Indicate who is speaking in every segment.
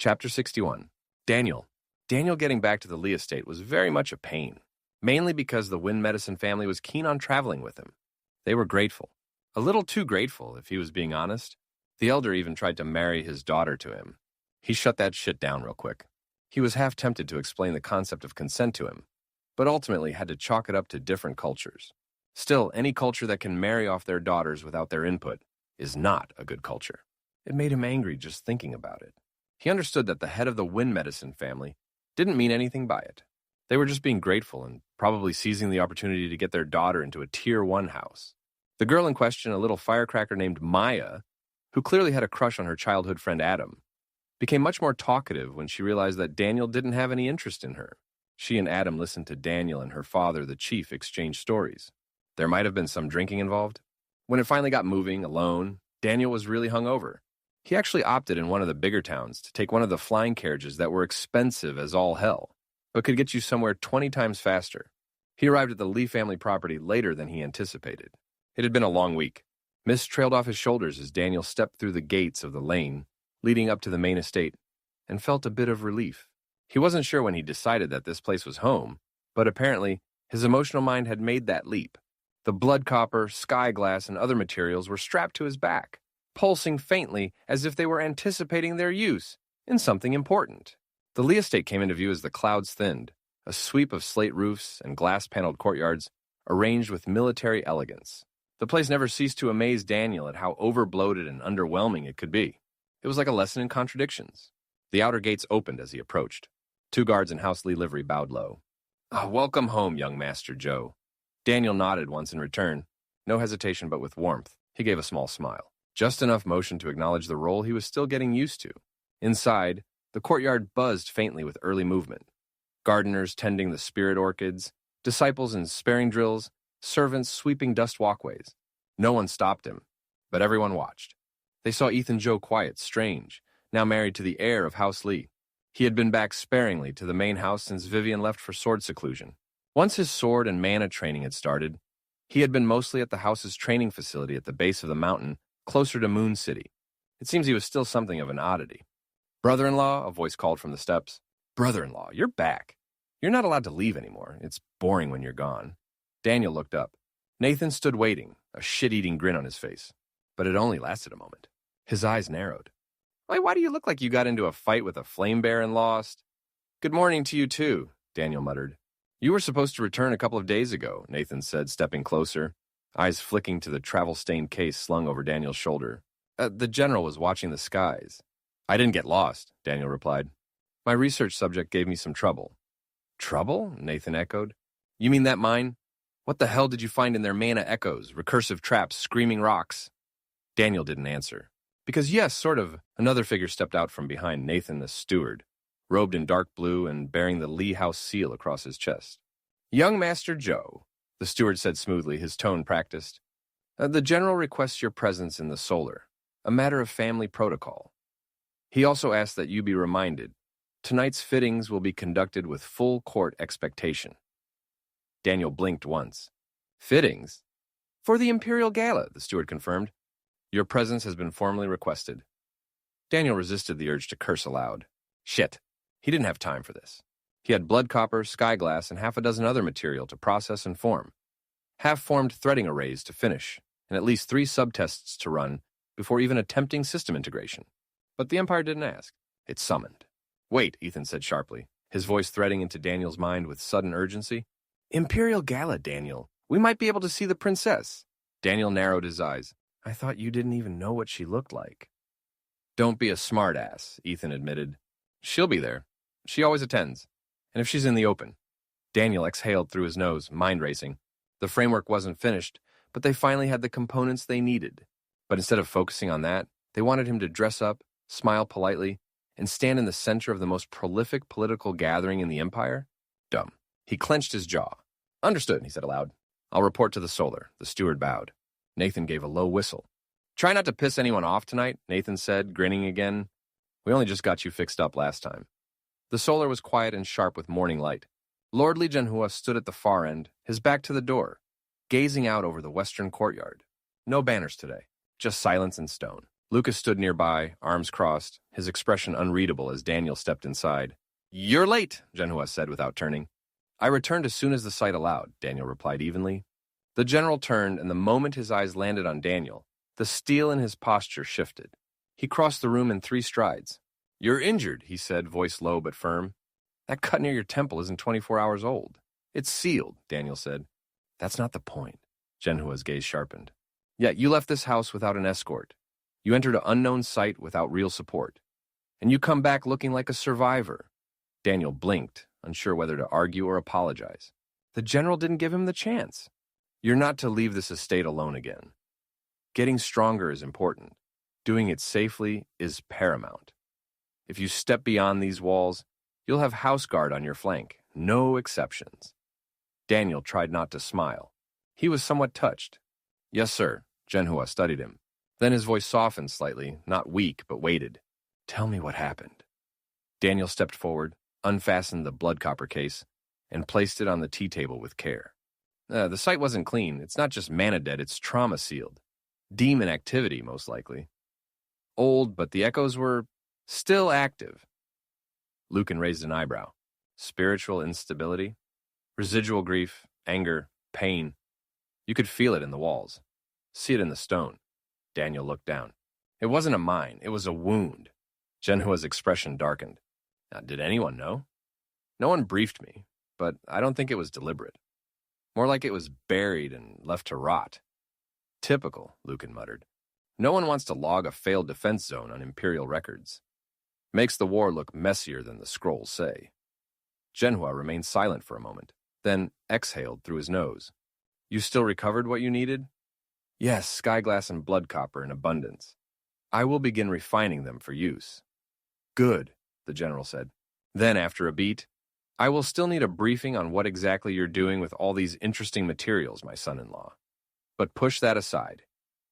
Speaker 1: Chapter 61. Daniel. Daniel getting back to the Lee estate was very much a pain, mainly because the Wind Medicine family was keen on traveling with him. They were grateful. A little too grateful, if he was being honest. The elder even tried to marry his daughter to him. He shut that shit down real quick. He was half tempted to explain the concept of consent to him, but ultimately had to chalk it up to different cultures. Still, any culture that can marry off their daughters without their input is not a good culture. It made him angry just thinking about it. He understood that the head of the Wind Medicine family didn't mean anything by it. They were just being grateful and probably seizing the opportunity to get their daughter into a Tier 1 house. The girl in question, a little firecracker named Maya, who clearly had a crush on her childhood friend Adam, became much more talkative when she realized that Daniel didn't have any interest in her. She and Adam listened to Daniel and her father, the chief, exchange stories. There might have been some drinking involved. When it finally got moving, alone, Daniel was really hungover. He actually opted in one of the bigger towns to take one of the flying carriages that were expensive as all hell, but could get you somewhere 20 times faster. He arrived at the Lee family property later than he anticipated. It had been a long week. Mist trailed off his shoulders as Daniel stepped through the gates of the lane leading up to the main estate and felt a bit of relief. He wasn't sure when he decided that this place was home, but apparently his emotional mind had made that leap. The blood copper, sky glass, and other materials were strapped to his back, pulsing faintly as if they were anticipating their use in something important. The Lee estate came into view as the clouds thinned, a sweep of slate roofs and glass-paneled courtyards arranged with military elegance. The place never ceased to amaze Daniel at how overbloated and underwhelming it could be. It was like a lesson in contradictions. The outer gates opened as he approached. 2 guards in House Lee livery bowed low. Welcome home, young Master Joe." Daniel nodded once in return. No hesitation, but with warmth. He gave a small smile. Just enough motion to acknowledge the role he was still getting used to. Inside, the courtyard buzzed faintly with early movement. Gardeners tending the spirit orchids, disciples in sparing drills, servants sweeping dust walkways. No one stopped him, but everyone watched. They saw Ethan Joe Quiet, strange, now married to the heir of House Lee. He had been back sparingly to the main house since Vivian left for sword seclusion. Once his sword and mana training had started, he had been mostly at the house's training facility at the base of the mountain, closer to Moon City. It seems he was still something of an oddity. "Brother-in-law," a voice called from the steps. "Brother-in-law, you're back. You're not allowed to leave anymore. It's boring when you're gone." Daniel looked up. Nathan stood waiting, a shit-eating grin on his face. But it only lasted a moment. His eyes narrowed. Why do you look like you got into a fight with a flame bear and lost?" "Good morning to you too," Daniel muttered. "You were supposed to return a couple of days ago," Nathan said, stepping closer, eyes flicking to the travel-stained case slung over Daniel's shoulder. The general was watching the skies." "I didn't get lost," Daniel replied. "My research subject gave me some trouble." "Trouble?" Nathan echoed. "You mean that mine? What the hell did you find in their mana echoes, recursive traps, screaming rocks?" Daniel didn't answer. Because yes, sort of. Another figure stepped out from behind Nathan, the steward, robed in dark blue and bearing the Lee House seal across his chest. "Young Master Joe," the steward said smoothly, his tone practiced. "The general requests your presence in the solar, a matter of family protocol. He also asks that you be reminded, tonight's fittings will be conducted with full court expectation." Daniel blinked once. "Fittings?" "For the Imperial Gala," the steward confirmed. "Your presence has been formally requested." Daniel resisted the urge to curse aloud. Shit. He didn't have time for this. He had blood copper, sky glass, and half a dozen other material to process and form. Half-formed threading arrays to finish, and at least 3 subtests to run before even attempting system integration. But the Empire didn't ask. It summoned. "Wait," Ethan said sharply, his voice threading into Daniel's mind with sudden urgency. "Imperial Gala, Daniel. We might be able to see the princess." Daniel narrowed his eyes. "I thought you didn't even know what she looked like." "Don't be a smartass," Ethan admitted. "She'll be there. She always attends. And if she's in the open." Daniel exhaled through his nose, mind racing. The framework wasn't finished, but they finally had the components they needed. But instead of focusing on that, they wanted him to dress up, smile politely, and stand in the center of the most prolific political gathering in the Empire? Dumb. He clenched his jaw. "Understood," he said aloud. "I'll report to the solar." The steward bowed. Nathan gave a low whistle. "Try not to piss anyone off tonight," Nathan said, grinning again. "We only just got you fixed up last time." The solar was quiet and sharp with morning light. Lord Li Jianhua stood at the far end, his back to the door, gazing out over the western courtyard. No banners today, just silence and stone. Lucas stood nearby, arms crossed, his expression unreadable as Daniel stepped inside. "You're late," Zhenhua said without turning. "I returned as soon as the sight allowed," Daniel replied evenly. The general turned, and the moment his eyes landed on Daniel, the steel in his posture shifted. He crossed the room in 3 strides. "You're injured," he said, voice low but firm. "That cut near your temple isn't 24 hours old. It's sealed," Daniel said. "That's not the point." Zhenhua's gaze sharpened. "Yet you left this house without an escort. You entered an unknown site without real support. And you come back looking like a survivor." Daniel blinked, unsure whether to argue or apologize. The general didn't give him the chance. "You're not to leave this estate alone again. Getting stronger is important. Doing it safely is paramount. If you step beyond these walls, you'll have house guard on your flank, no exceptions." Daniel tried not to smile. He was somewhat touched. "Yes, sir." Zhenhua studied him. Then his voice softened slightly, not weak, but weighted. "Tell me what happened." Daniel stepped forward, unfastened the blood copper case, and placed it on the tea table with care. The site wasn't clean. It's not just mana dead, it's trauma sealed. Demon activity, most likely. Old, but the echoes were still active. Lucan raised an eyebrow. Spiritual instability? Residual grief, anger, pain. You could feel it in the walls. See it in the stone. Daniel looked down. It wasn't a mine, it was a wound. Zhenhua's expression darkened. Now, did anyone know? No one briefed me, but I don't think it was deliberate. More like it was buried and left to rot. Typical, Lucan muttered. No one wants to log a failed defense zone on Imperial records. Makes the war look messier than the scrolls say. Zhenhua remained silent for a moment, then exhaled through his nose. You still recovered what you needed? Yes, skyglass and blood copper in abundance. I will begin refining them for use. Good, the general said. Then, after a beat, I will still need a briefing on what exactly you're doing with all these interesting materials, my son-in-law. But push that aside.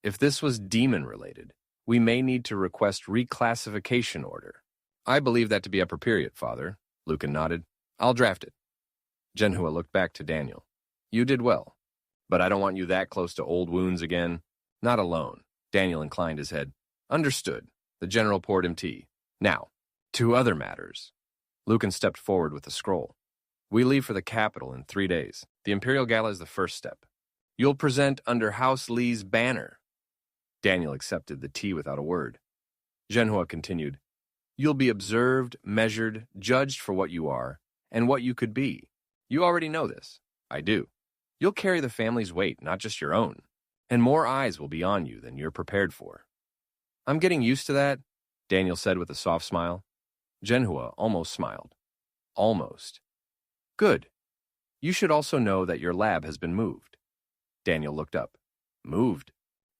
Speaker 1: If this was demon-related, we may need to request reclassification order. I believe that to be upper period, Father, Lucan nodded. I'll draft it. Zhenhua looked back to Daniel. You did well, but I don't want you that close to old wounds again. Not alone. Daniel inclined his head. Understood. The general poured him tea. Now, to other matters. Lucan stepped forward with the scroll. We leave for the capital in 3 days. The Imperial Gala is the first step. You'll present under House Li's banner. Daniel accepted the tea without a word. Zhenhua continued. You'll be observed, measured, judged for what you are, and what you could be. You already know this. I do. You'll carry the family's weight, not just your own, and more eyes will be on you than you're prepared for. I'm getting used to that, Daniel said with a soft smile. Zhenhua almost smiled. Almost. Good. You should also know that your lab has been moved. Daniel looked up. Moved?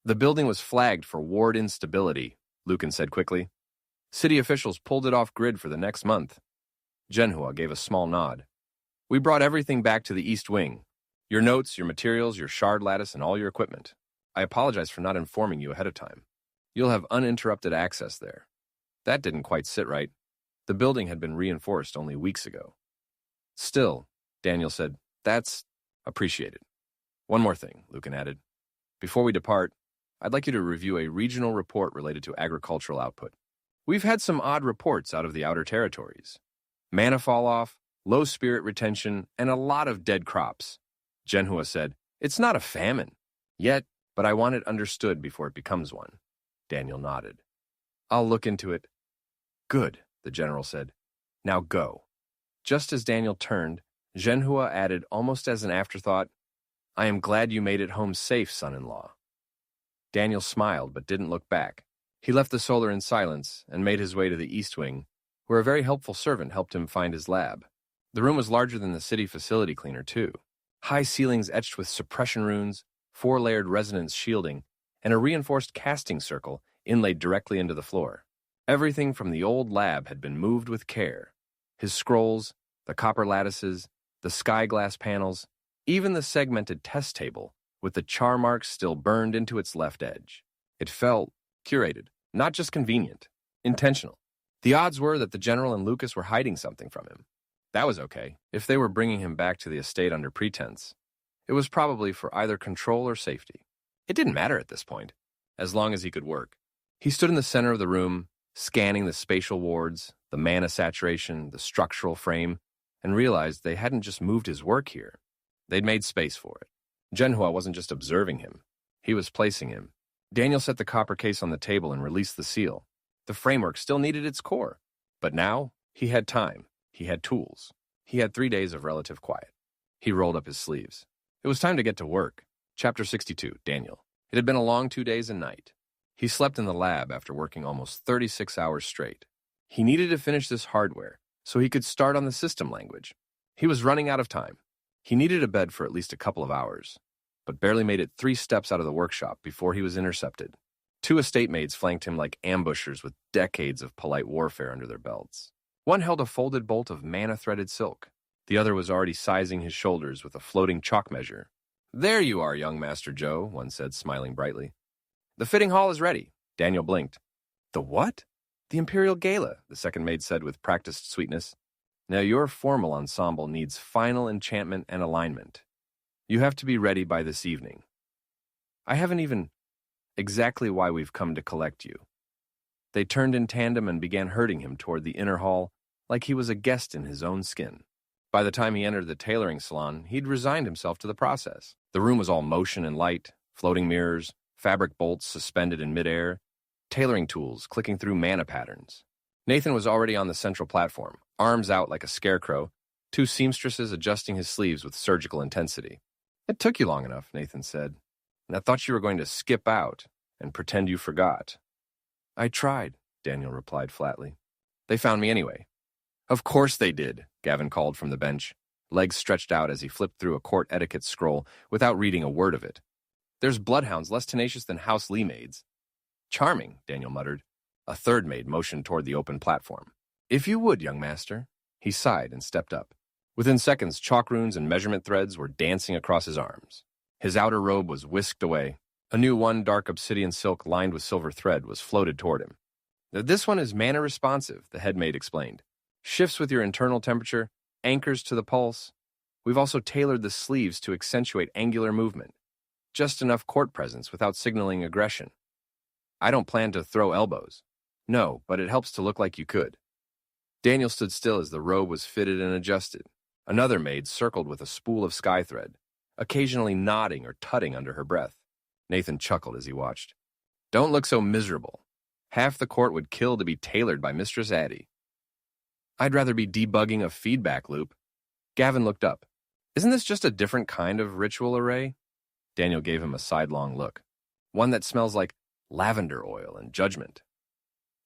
Speaker 1: The building was flagged for ward instability, Lucan said quickly. City officials pulled it off grid for the next month. Zhenhua gave a small nod. We brought everything back to the East Wing. Your notes, your materials, your shard lattice, and all your equipment. I apologize for not informing you ahead of time. You'll have uninterrupted access there. That didn't quite sit right. The building had been reinforced only weeks ago. Still, Daniel said, that's appreciated. One more thing, Lucan added. Before we depart, I'd like you to review a regional report related to agricultural output. We've had some odd reports out of the outer territories. Mana fall-off, low spirit retention, and a lot of dead crops. Zhenhua said, it's not a famine yet, but I want it understood before it becomes one. Daniel nodded. I'll look into it. Good, the general said. Now go. Just as Daniel turned, Zhenhua added almost as an afterthought, I am glad you made it home safe, son-in-law. Daniel smiled but didn't look back. He left the solar in silence and made his way to the East Wing, where a very helpful servant helped him find his lab. The room was larger than the city facility cleaner, too. High ceilings etched with suppression runes, 4-layered resonance shielding, and a reinforced casting circle inlaid directly into the floor. Everything from the old lab had been moved with care. His scrolls, the copper lattices, the sky glass panels, even the segmented test table with the char marks still burned into its left edge. It felt curated, not just convenient, intentional. The odds were that the general and Lucas were hiding something from him. That was okay. If they were bringing him back to the estate under pretense, it was probably for either control or safety. It didn't matter at this point, as long as he could work. He stood in the center of the room, scanning the spatial wards, the mana saturation, the structural frame, and realized they hadn't just moved his work here. They'd made space for it. Zhenhua wasn't just observing him. He was placing him. Daniel set the copper case on the table and released the seal. The framework still needed its core. But now, he had time. He had tools. He had 3 days of relative quiet. He rolled up his sleeves. It was time to get to work. Chapter 62, Daniel. It had been a long 2 days and night. He slept in the lab after working almost 36 hours straight. He needed to finish this hardware so he could start on the system language. He was running out of time. He needed a bed for at least a couple of hours, but barely made it 3 steps out of the workshop before he was intercepted. 2 estate maids flanked him like ambushers with decades of polite warfare under their belts. One held a folded bolt of mana-threaded silk. The other was already sizing his shoulders with a floating chalk measure. "There you are, young Master Joe," one said, smiling brightly. "The fitting hall is ready." Daniel blinked. "The what?" "The Imperial Gala," the second maid said with practiced sweetness. "Now your formal ensemble needs final enchantment and alignment. You have to be ready by this evening. I haven't even exactly why we've come to collect you." They turned in tandem and began herding him toward the inner hall like he was a guest in his own skin. By the time he entered the tailoring salon, he'd resigned himself to the process. The room was all motion and light, floating mirrors, fabric bolts suspended in midair, tailoring tools clicking through mana patterns. Nathan was already on the central platform, arms out like a scarecrow, 2 seamstresses adjusting his sleeves with surgical intensity. "It took you long enough," Nathan said. "And I thought you were going to skip out and pretend you forgot." "I tried," Daniel replied flatly. "They found me anyway." "Of course they did," Gavin called from the bench, legs stretched out as he flipped through a court etiquette scroll without reading a word of it. "There's bloodhounds less tenacious than House Lee maids." "Charming," Daniel muttered. A third maid motioned toward the open platform. "If you would, young master." He sighed and stepped up. Within seconds, chalk runes and measurement threads were dancing across his arms. His outer robe was whisked away. A new one, dark obsidian silk lined with silver thread, was floated toward him. "This one is mana responsive," the head maid explained. "Shifts with your internal temperature, anchors to the pulse. We've also tailored the sleeves to accentuate angular movement. Just enough court presence without signaling aggression. I don't plan to throw elbows." "No, but it helps to look like you could." Daniel stood still as the robe was fitted and adjusted. Another maid circled with a spool of sky thread, occasionally nodding or tutting under her breath. Nathan chuckled as he watched. "Don't look so miserable. Half the court would kill to be tailored by Mistress Addie." "I'd rather be debugging a feedback loop." Gavin looked up. "Isn't this just a different kind of ritual array?" Daniel gave him a sidelong look. "One that smells like lavender oil and judgment."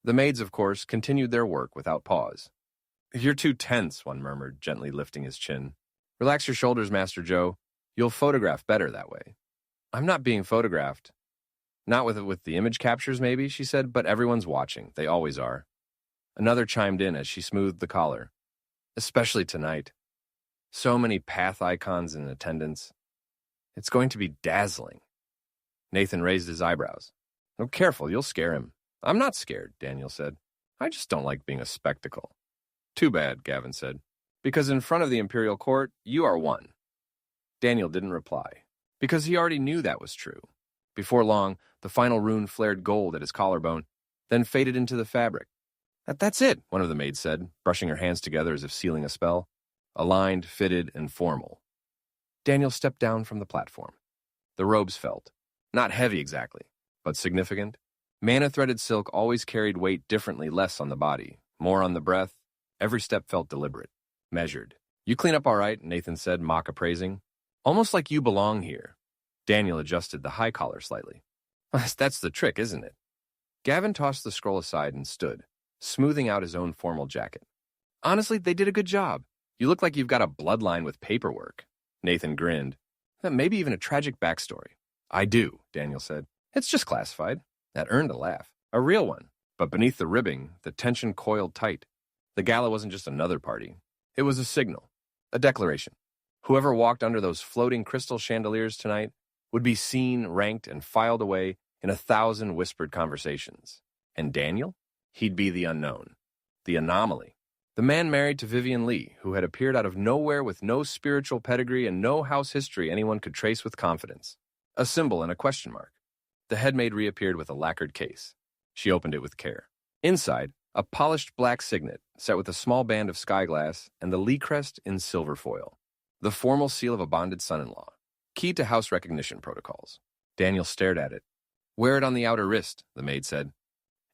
Speaker 1: The maids, of course, continued their work without pause. "You're too tense," one murmured, gently lifting his chin. "Relax your shoulders, Master Joe. You'll photograph better that way." "I'm not being photographed." "Not with the image captures, maybe," she said, "but everyone's watching. They always are." Another chimed in as she smoothed the collar. "Especially tonight. So many path icons in attendance. It's going to be dazzling." Nathan raised his eyebrows. "Oh, careful, you'll scare him." "I'm not scared," Daniel said. "I just don't like being a spectacle." "Too bad," Gavin said. "Because in front of the Imperial Court, you are one." Daniel didn't reply, because he already knew that was true. Before long, the final rune flared gold at his collarbone, then faded into the fabric. That's it," one of the maids said, brushing her hands together as if sealing a spell. Aligned, fitted, and formal. Daniel stepped down from the platform. The robes felt. Not heavy exactly, but significant. Mana-threaded silk always carried weight differently, less on the body, more on the breath. Every step felt deliberate, measured. "You clean up all right," Nathan said, mock appraising. "Almost like you belong here." Daniel adjusted the high collar slightly. "That's the trick, isn't it?" Gavin tossed the scroll aside and stood, smoothing out his own formal jacket. "Honestly, they did a good job. You look like you've got a bloodline with paperwork." Nathan grinned. "Maybe even a tragic backstory." "I do," Daniel said. "It's just classified." That earned a laugh. A real one. But beneath the ribbing, the tension coiled tight. The gala wasn't just another party. It was a signal. A declaration. Whoever walked under those floating crystal chandeliers tonight would be seen, ranked, and filed away in 1,000 whispered conversations. And Daniel? He'd be the unknown. The anomaly. The man married to Vivian Lee, who had appeared out of nowhere with no spiritual pedigree and no house history anyone could trace with confidence. A symbol and a question mark. The head maid reappeared with a lacquered case. She opened it with care. Inside, a polished black signet set with a small band of sky glass and the Lee crest in silver foil. The formal seal of a bonded son-in-law. Key to house recognition protocols. Daniel stared at it. Wear it on the outer wrist, the maid said.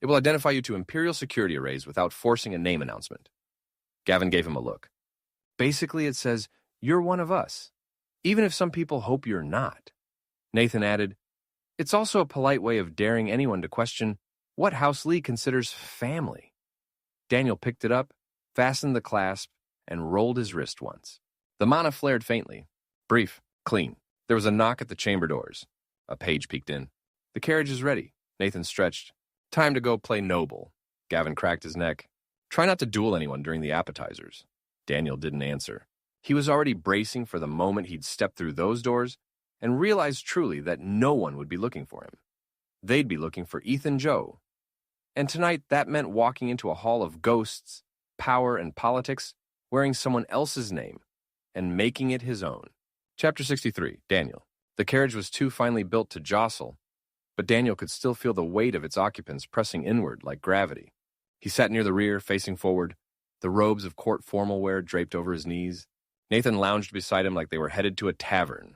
Speaker 1: It will identify you to Imperial security arrays without forcing a name announcement. Gavin gave him a look. Basically, it says, you're one of us, even if some people hope you're not. Nathan added, it's also a polite way of daring anyone to question what House Lee considers family. Daniel picked it up, fastened the clasp, and rolled his wrist once. The mana flared faintly. Brief, clean. There was a knock at the chamber doors. A page peeked in. The carriage is ready. Nathan stretched. Time to go play noble. Gavin cracked his neck. Try not to duel anyone during the appetizers. Daniel didn't answer. He was already bracing for the moment he'd step through those doors and realized truly that no one would be looking for him. They'd be looking for Ethan Joe. And tonight that meant walking into a hall of ghosts, power, and politics, wearing someone else's name, and making it his own. Chapter 63, Daniel. The carriage was too finely built to jostle, but Daniel could still feel the weight of its occupants pressing inward like gravity. He sat near the rear, facing forward, the robes of court formal wear draped over his knees. Nathan lounged beside him like they were headed to a tavern,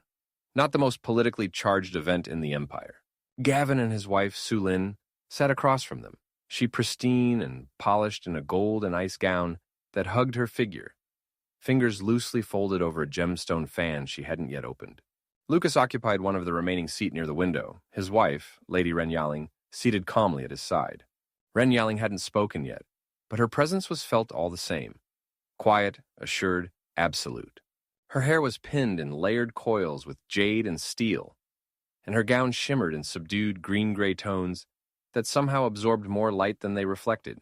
Speaker 1: not the most politically charged event in the empire. Gavin and his wife, Su Lin, sat across from them, she pristine and polished in a gold and ice gown that hugged her figure, fingers loosely folded over a gemstone fan she hadn't yet opened. Lucas occupied one of the remaining seat near the window, his wife, Lady Ren Yaling, seated calmly at his side. Ren Yaling hadn't spoken yet, but her presence was felt all the same. Quiet, assured, absolute. Her hair was pinned in layered coils with jade and steel, and her gown shimmered in subdued green-gray tones that somehow absorbed more light than they reflected.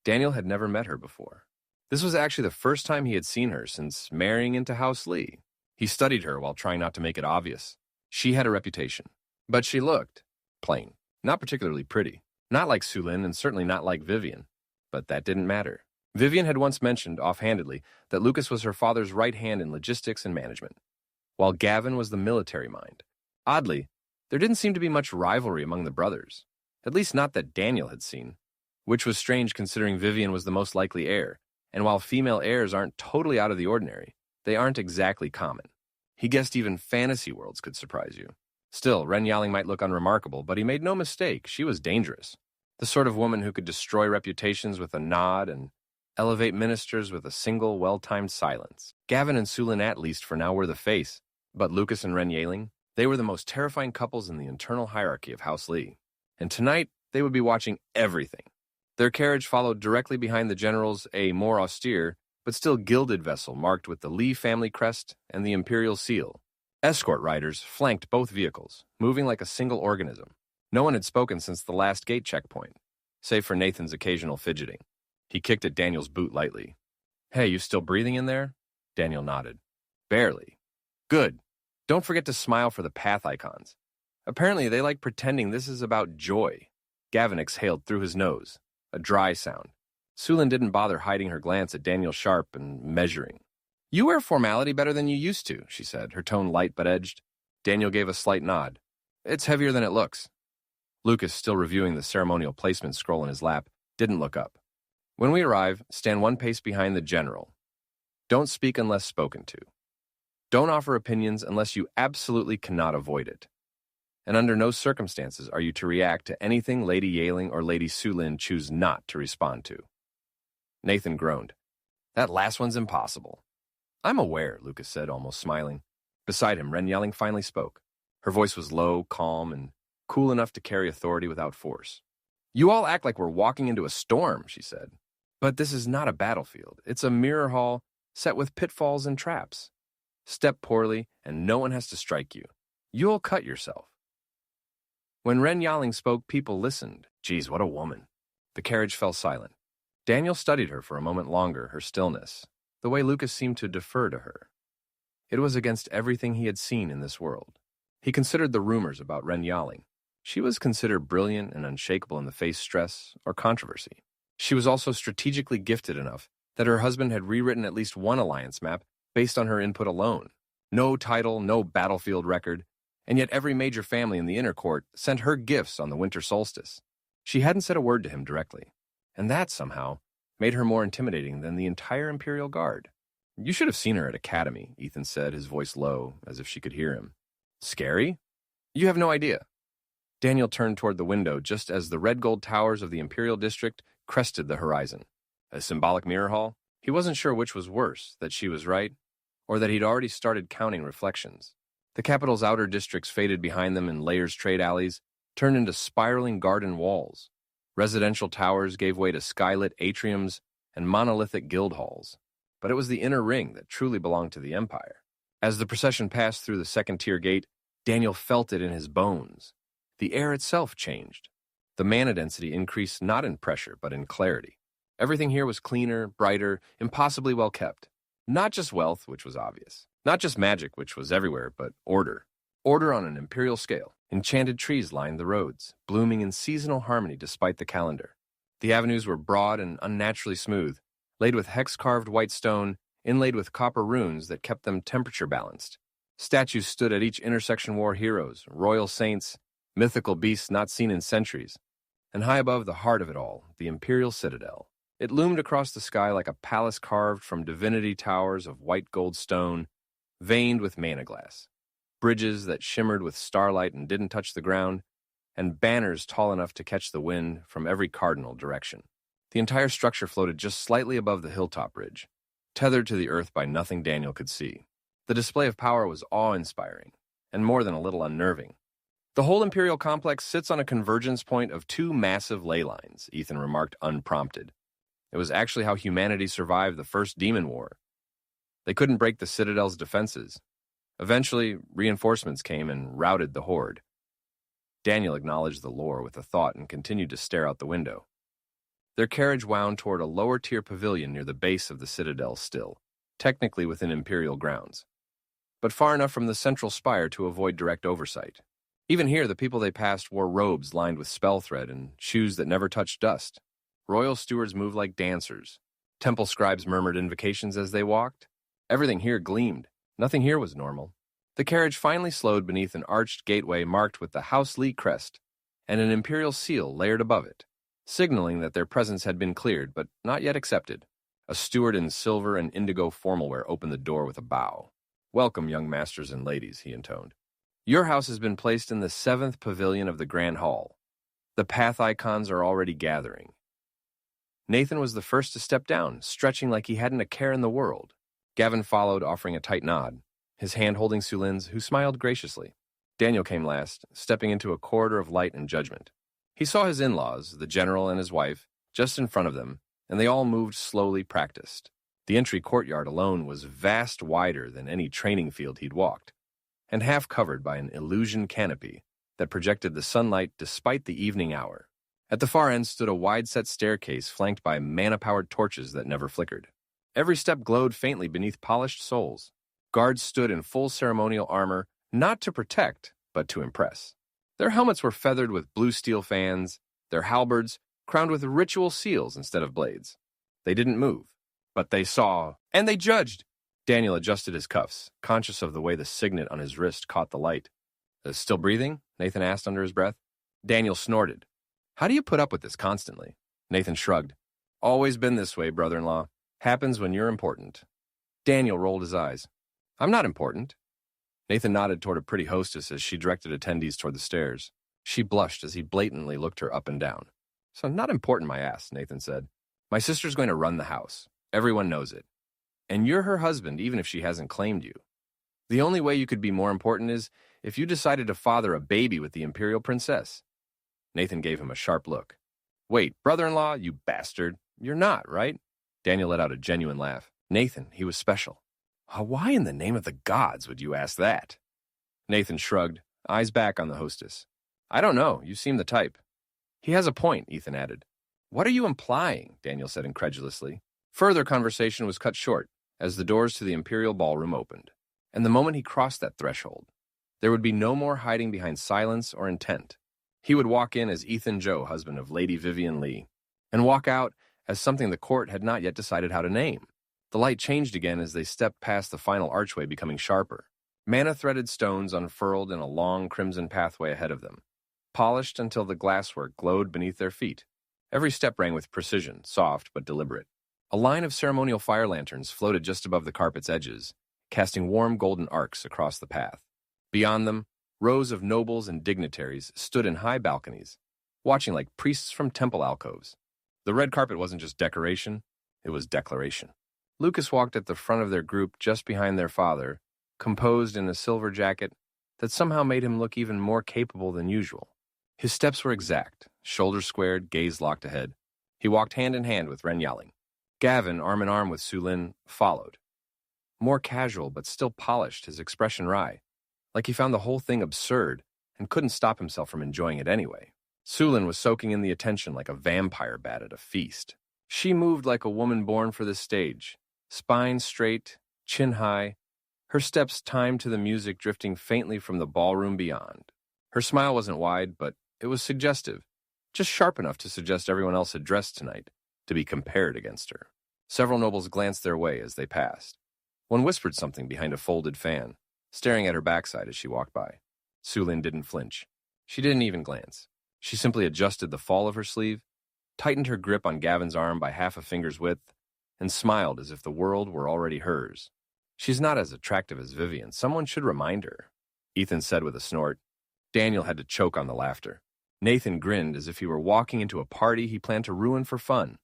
Speaker 1: Daniel had never met her before. This was actually the first time he had seen her since marrying into House Lee. He studied her while trying not to make it obvious. She had a reputation, but she looked plain, not particularly pretty, not like Su Lin and certainly not like Vivian. But that didn't matter. Vivian had once mentioned, offhandedly, that Lucas was her father's right hand in logistics and management, while Gavin was the military mind. Oddly, there didn't seem to be much rivalry among the brothers, at least not that Daniel had seen, which was strange considering Vivian was the most likely heir, and while female heirs aren't totally out of the ordinary, they aren't exactly common. He guessed even fantasy worlds could surprise you. Still, Ren Yaling might look unremarkable, but he made no mistake, she was dangerous. The sort of woman who could destroy reputations with a nod and elevate ministers with a single, well-timed silence. Gavin and Su Lin at least for now were the face, but Lucas and Ren Yaling, they were the most terrifying couples in the internal hierarchy of House Lee. And tonight, they would be watching everything. Their carriage followed directly behind the general's a more austere, but still gilded vessel marked with the Lee family crest and the imperial seal. Escort riders flanked both vehicles, moving like a single organism. No one had spoken since the last gate checkpoint, save for Nathan's occasional fidgeting. He kicked at Daniel's boot lightly. Hey, you still breathing in there? Daniel nodded. Barely. Good. Don't forget to smile for the path icons. Apparently, they like pretending this is about joy. Gavin exhaled through his nose, a dry sound. Su Lin didn't bother hiding her glance at Daniel Sharp and measuring. You wear formality better than you used to, she said, her tone light but edged. Daniel gave a slight nod. It's heavier than it looks. Lucas, still reviewing the ceremonial placement scroll in his lap, didn't look up. When we arrive, stand one pace behind the general. Don't speak unless spoken to. Don't offer opinions unless you absolutely cannot avoid it. And under no circumstances are you to react to anything Lady Yaling or Lady Su Lin choose not to respond to. Nathan groaned. That last one's impossible. I'm aware, Lucas said, almost smiling. Beside him, Ren Yaling finally spoke. Her voice was low, calm, and cool enough to carry authority without force. You all act like we're walking into a storm, she said. But this is not a battlefield. It's a mirror hall set with pitfalls and traps. Step poorly, and no one has to strike you. You'll cut yourself. When Ren Yaling spoke, people listened. Geez, what a woman. The carriage fell silent. Daniel studied her for a moment longer, her stillness, the way Lucas seemed to defer to her. It was against everything he had seen in this world. He considered the rumors about Ren Yaling. She was considered brilliant and unshakable in the face stress or controversy. She was also strategically gifted enough that her husband had rewritten at least one alliance map based on her input alone. No title, no battlefield record, and yet every major family in the inner court sent her gifts on the winter solstice. She hadn't said a word to him directly, and that, somehow, made her more intimidating than the entire Imperial Guard. "You should have seen her at Academy," Ethan said, his voice low, as if she could hear him. "Scary? You have no idea." Daniel turned toward the window just as the red-gold towers of the Imperial District crested the horizon. A symbolic mirror hall? He wasn't sure which was worse, that she was right, or that he'd already started counting reflections. The capital's outer districts faded behind them in layers trade alleys, turned into spiraling garden walls. Residential towers gave way to skylit atriums and monolithic guild halls. But it was the inner ring that truly belonged to the Empire. As the procession passed through the second-tier gate, Daniel felt it in his bones. The air itself changed. The mana density increased not in pressure, but in clarity. Everything here was cleaner, brighter, impossibly well kept. Not just wealth, which was obvious. Not just magic, which was everywhere, but order. Order on an imperial scale. Enchanted trees lined the roads, blooming in seasonal harmony despite the calendar. The avenues were broad and unnaturally smooth, laid with hex-carved white stone, inlaid with copper runes that kept them temperature-balanced. Statues stood at each intersection war heroes, royal saints, mythical beasts not seen in centuries. And high above the heart of it all, the Imperial Citadel. It loomed across the sky like a palace carved from divinity towers of white gold stone, veined with mana glass. Bridges that shimmered with starlight and didn't touch the ground, and banners tall enough to catch the wind from every cardinal direction. The entire structure floated just slightly above the hilltop ridge, tethered to the earth by nothing Daniel could see. The display of power was awe-inspiring, and more than a little unnerving. "The whole Imperial complex sits on a convergence point of two massive ley lines," Ethan remarked unprompted. It was actually how humanity survived the first Demon War. They couldn't break the Citadel's defenses. Eventually, reinforcements came and routed the horde. Daniel acknowledged the lore with a thought and continued to stare out the window. Their carriage wound toward a lower-tier pavilion near the base of the Citadel still, technically within Imperial grounds, but far enough from the central spire to avoid direct oversight. Even here, the people they passed wore robes lined with spell thread and shoes that never touched dust. Royal stewards moved like dancers. Temple scribes murmured invocations as they walked. Everything here gleamed. Nothing here was normal. The carriage finally slowed beneath an arched gateway marked with the House Lee crest and an imperial seal layered above it, signaling that their presence had been cleared but not yet accepted. A steward in silver and indigo formalwear opened the door with a bow. "Welcome, young masters and ladies," he intoned. "Your house has been placed in the 7th pavilion of the Grand Hall. The path icons are already gathering." Nathan was the first to step down, stretching like he hadn't a care in the world. Gavin followed, offering a tight nod, his hand holding Sulin's, who smiled graciously. Daniel came last, stepping into a corridor of light and judgment. He saw his in-laws, the general and his wife, just in front of them, and they all moved slowly, practiced. The entry courtyard alone was vast wider than any training field he'd walked, and half covered by an illusion canopy that projected the sunlight despite the evening hour. At the far end stood a wide-set staircase flanked by mana-powered torches that never flickered. Every step glowed faintly beneath polished soles. Guards stood in full ceremonial armor, not to protect, but to impress. Their helmets were feathered with blue steel fans, their halberds crowned with ritual seals instead of blades. They didn't move, but they saw, and they judged. Daniel adjusted his cuffs, conscious of the way the signet on his wrist caught the light. "Still breathing?" Nathan asked under his breath. Daniel snorted. "How do you put up with this constantly?" Nathan shrugged. "Always been this way, brother-in-law. Happens when you're important." Daniel rolled his eyes. "I'm not important." Nathan nodded toward a pretty hostess as she directed attendees toward the stairs. She blushed as he blatantly looked her up and down. "So not important, my ass," Nathan said. "My sister's going to run the house. Everyone knows it. And you're her husband, even if she hasn't claimed you. The only way you could be more important is if you decided to father a baby with the Imperial Princess." Nathan gave him a sharp look. "Wait, brother-in-law, you bastard. You're not, right?" Daniel let out a genuine laugh. "Nathan, he was special." "Why in the name of the gods would you ask that?" Nathan shrugged, eyes back on the hostess. "I don't know. You seem the type." "He has a point," Ethan added. "What are you implying?" Daniel said incredulously. Further conversation was cut short as the doors to the Imperial Ballroom opened. And the moment he crossed that threshold, there would be no more hiding behind silence or intent. He would walk in as Ethan Joe, husband of Lady Vivian Lee, and walk out as something the court had not yet decided how to name. The light changed again as they stepped past the final archway, becoming sharper. Mana-threaded stones unfurled in a long crimson pathway ahead of them. polished until the glasswork glowed beneath their feet. Every step rang with precision, soft but deliberate. A line of ceremonial fire lanterns floated just above the carpet's edges, casting warm golden arcs across the path. Beyond them, rows of nobles and dignitaries stood in high balconies, watching like priests from temple alcoves. The red carpet wasn't just decoration, it was declaration. Lucas walked at the front of their group just behind their father, composed in a silver jacket that somehow made him look even more capable than usual. His steps were exact, shoulders squared, gaze locked ahead. He walked hand in hand with Ren Yaling. Gavin, arm in arm with Sulin, followed. More casual but still polished, his expression wry, like he found the whole thing absurd and couldn't stop himself from enjoying it anyway. Sulin was soaking in the attention like a vampire bat at a feast. She moved like a woman born for this stage, spine straight, chin high, her steps timed to the music drifting faintly from the ballroom beyond. Her smile wasn't wide, but it was suggestive, just sharp enough to suggest everyone else had dressed tonight, to be compared against her. Several nobles glanced their way as they passed. One whispered something behind a folded fan, staring at her backside as she walked by. Sulin didn't flinch. She didn't even glance. She simply adjusted the fall of her sleeve, tightened her grip on Gavin's arm by half a finger's width, and smiled as if the world were already hers. She's not as attractive as Vivian. Someone should remind her, Ethan said with a snort. Daniel had to choke on the laughter. Nathan grinned as if he were walking into a party he planned to ruin for fun.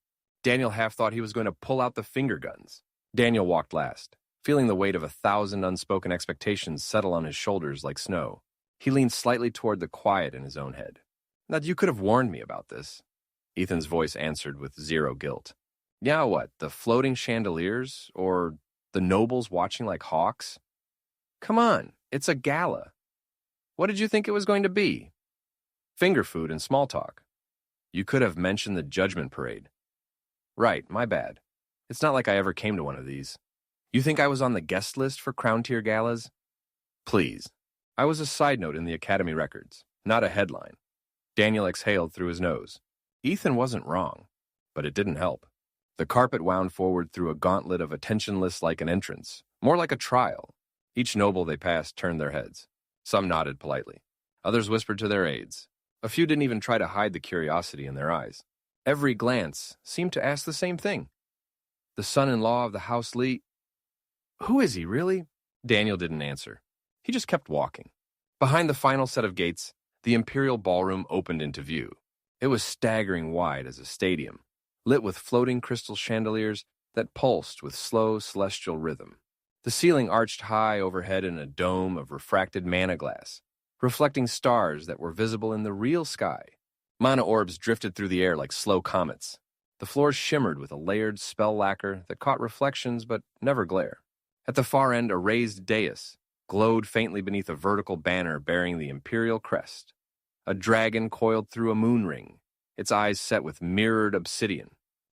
Speaker 1: Daniel half thought he was going to pull out the finger guns. Daniel walked last, feeling the weight of 1,000 unspoken expectations settle on his shoulders like snow. He leaned slightly toward the quiet in his own head. "Now, you could have warned me about this," Ethan's voice answered with zero guilt. "Yeah, what, the floating chandeliers? Or the nobles watching like hawks? Come on, it's a gala. What did you think it was going to be? Finger food and small talk. You could have mentioned the judgment parade." "Right, my bad. It's not like I ever came to one of these. You think I was on the guest list for Crown Tier galas? Please. I was a side note in the Academy records, not a headline." Daniel exhaled through his nose. Ethan wasn't wrong, but it didn't help. The carpet wound forward through a gauntlet of attention lists like an entrance, more like a trial. Each noble they passed turned their heads. Some nodded politely. Others whispered to their aides. A few didn't even try to hide the curiosity in their eyes. Every glance seemed to ask the same thing. "The son-in-law of the House Lee... Who is he, really?" Daniel didn't answer. He just kept walking. Behind the final set of gates, the Imperial Ballroom opened into view. It was staggering wide as a stadium, lit with floating crystal chandeliers that pulsed with slow celestial rhythm. The ceiling arched high overhead in a dome of refracted mana glass, reflecting stars that were visible in the real sky. Mana orbs drifted through the air like slow comets. The floors shimmered with a layered spell lacquer that caught reflections but never glare. At the far end, a raised dais glowed faintly beneath a vertical banner bearing the imperial crest. A dragon coiled through a moon ring, its eyes set with mirrored obsidian.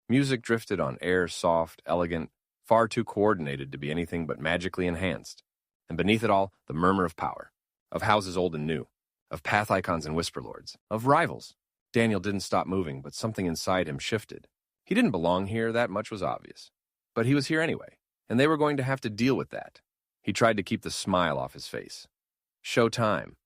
Speaker 1: Music drifted on air soft, elegant, far too coordinated to be anything but magically enhanced. And beneath it all, the murmur of power, of houses old and new, of path icons and whisper lords, of rivals. Daniel didn't stop moving, but something inside him shifted. He didn't belong here, that much was obvious. But he was here anyway, and they were going to have to deal with that. He tried to keep the smile off his face. Show time.